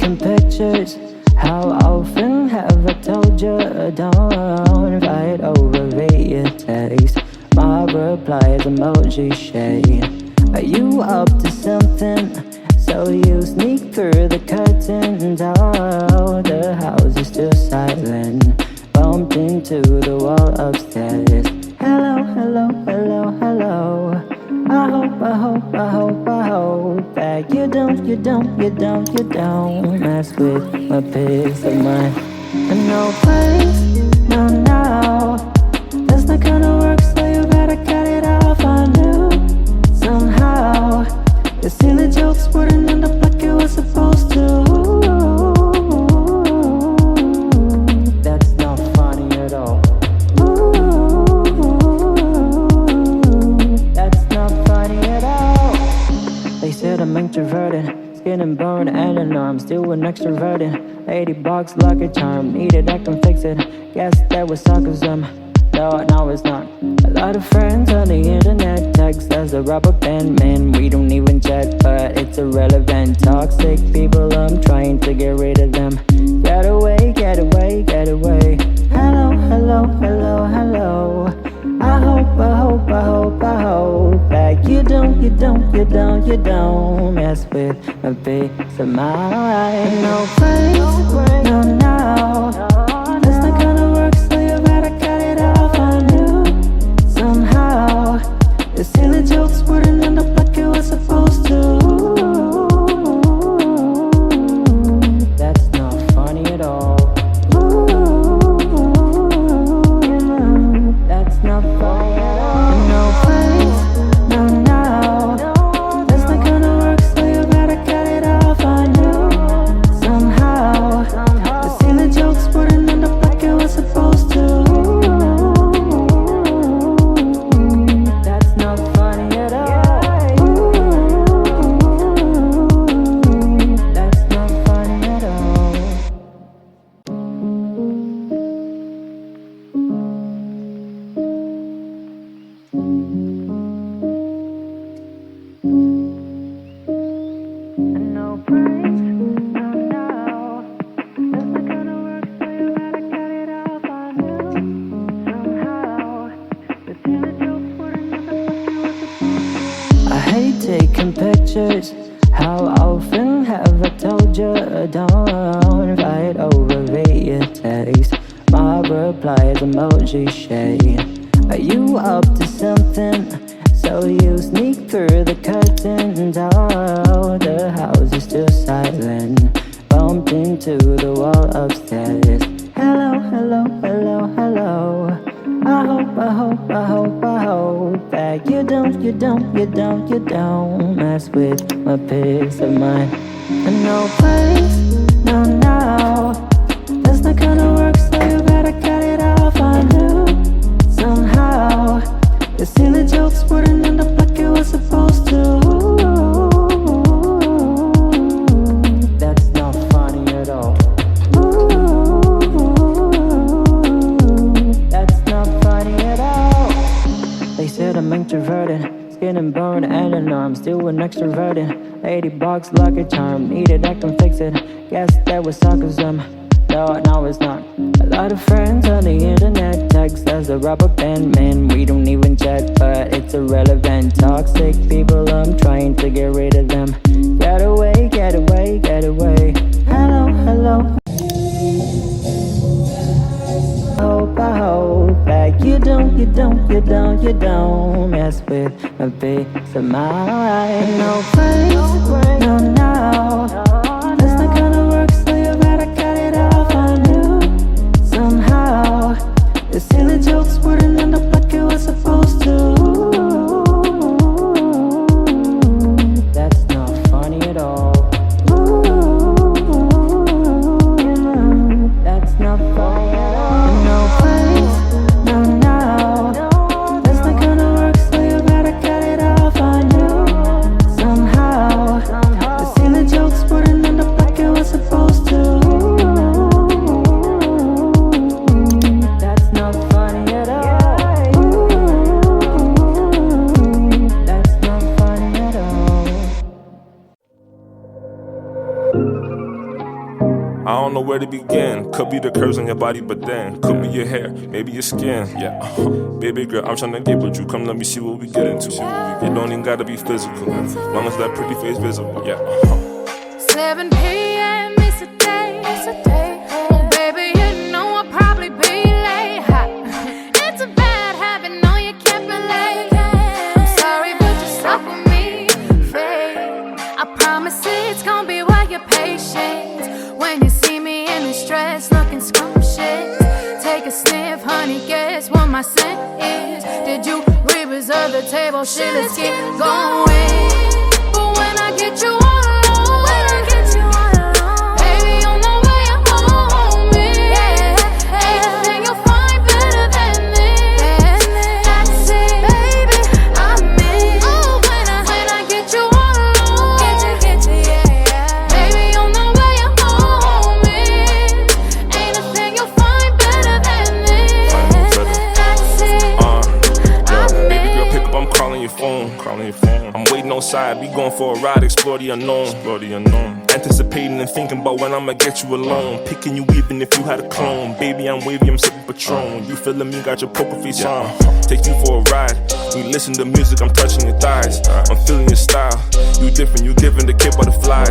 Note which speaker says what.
Speaker 1: taking pictures. How often have I told you don't fight over your taste? My reply is emoji shade. Are you up to something? So you sneak through the curtains. Oh, the house is still silent. Bumped into the wall upstairs. Hello, hello, hello, hello. I hope that you don't mess with my peace of mind. And no place, no, that's not gonna work, so you better cut it off. I knew somehow the silly jokes wouldn't end up like it was supposed to. That's not funny at all. That's not funny at all. They said I'm introverted, skin and bone, and I know I'm still an extroverted. $80 lucky charm, need it, I can fix it. Guess that was sarcasm. No, it's not. A lot of friends on the internet text as a rubber band man. We don't even chat, but it's irrelevant. Toxic people, I'm trying to get rid of them. Get away, get away, get away. Hello, hello, hello, hello. I hope that you don't mess with my peace of mind. No place, no now. That's not gonna work, so you better cut it off. I knew somehow the silly jokes wouldn't end up like it was supposed to. That's not funny at all. That's not funny at all. No place, no now. That's not gonna work, so you better cut it off. I knew somehow the silly jokes wouldn't end up like it was supposed to. That's not funny at all. That's not funny at all. No breaks, no now. That's not gonna work, so you better cut it off. I knew somehow the silly jokes wouldn't end up like it was supposed to. I hate taking pictures. How often have I told you don't fight over your taste? My reply is emoji shade. Are you up to something? So you sneak through the curtains. Oh, the house is still silent. Bumped into the wall upstairs. Hello, hello, hello, hello. I hope that you don't mess with my peace of mind. And no place, no now. That's not gonna work, so you better cut it off. I knew somehow the silly jokes wouldn't end up like it was supposed to. That's not funny at all. That's not funny at all. They said I'm introverted, skin and bone, and I know I'm still an extroverted. $80 lucky charm, need it, I can fix it. Guess that was sarcasm. No, it's not. A lot of friends on the internet text as a rubber band man. We don't even chat, but it's irrelevant. Toxic people, I'm trying to get rid of them. Get away, get away, get away. Hello, hello. I hope that you don't mess with my peace of mind. No place, no now. That's not gonna work, so you better cut it off. I knew somehow the silly jokes wouldn't end up like it was supposed to. That's not funny at all. That's not funny at all. No place, no now. That's not gonna work, so you better cut it off. I knew somehow the
Speaker 2: don't know where to begin. Could be the curves on your body, but then could be your hair, maybe your skin. Yeah, baby girl, I'm tryna get with you. Come, let me see what we get into. It don't even gotta be physical, long as that pretty face visible. Yeah.
Speaker 3: 7 p.m. is a day. Oh, baby, you know I'll probably be late. It's a bad habit, no, you can't relate. I'm sorry, but just stop with me, babe. I promise it's gonna be worth your patience. When you see me in this dress, looking scrumptious, take a sniff, honey, guess what my scent is. Did you re-reserve the table? Shit, let's get going. But when I get you
Speaker 2: calling your phone. I'm waiting outside, be going for a ride, explore the unknown. Anticipating and thinking about when I'ma get you alone. Picking you even if you had a clone. Baby, I'm wavy, I'm sipping Patron. You feeling me, got your poker face on. Take you for a ride. We listen to music, I'm touching your thighs. I'm feeling your style. You different, you giving the kid butterflies.